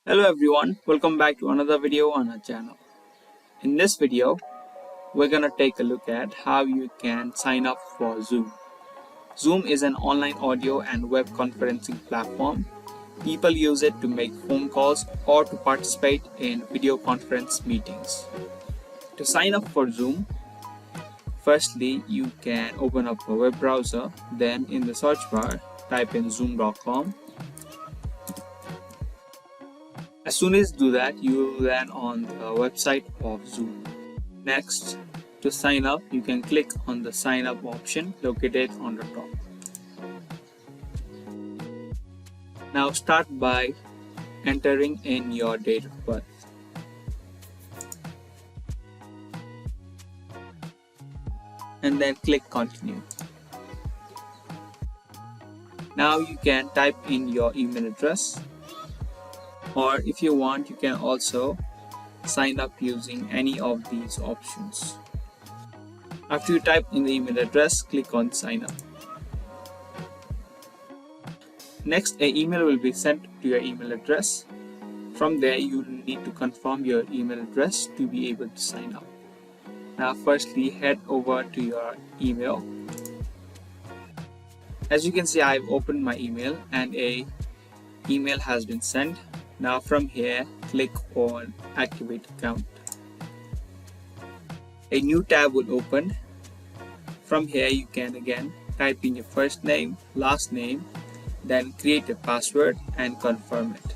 Hello everyone, welcome back to another video on our channel. In this video, we're gonna take a look at how you can sign up for Zoom. Zoom is an online audio and web conferencing platform. People use it to make phone calls or to participate in video conference meetings. To sign up for Zoom, firstly you can open up a web browser, then in the search bar type in zoom.com. As soon as you do that, you will land on the website of Zoom. Next, to sign up, you can click on the sign up option located on the top. Now start by entering in your date of birth. And then click continue. Now you can type in your email address, or if you want, you can also sign up using any of these options. After you type in the email address, click on sign up. Next, an email will be sent to your email address. From there, you will need to confirm your email address to be able to sign up. Now firstly, head over to your email. As you can see, I've opened my email and a email has been sent. Now from here, click on activate account. A new tab will open. From here, you can again type in your first name, last name, then create a password and confirm it.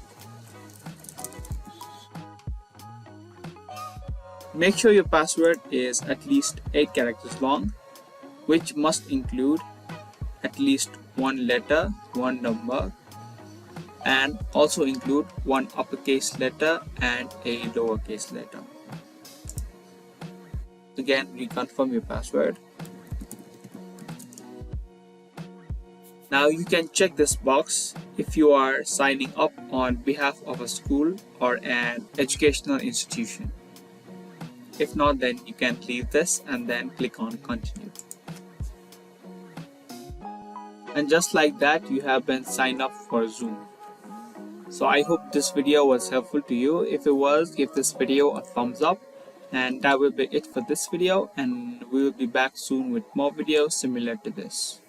Make sure your password is at least 8 characters long, which must include at least one letter, one number, and also include one uppercase letter and a lowercase letter. Again, reconfirm your password. Now you can check this box if you are signing up on behalf of a school or an educational institution. If not, then you can leave this and then click on continue. And just like that, you have been signed up for Zoom. So I hope this video was helpful to you. If it was, give this video a thumbs up. And that will be it for this video, and we will be back soon with more videos similar to this.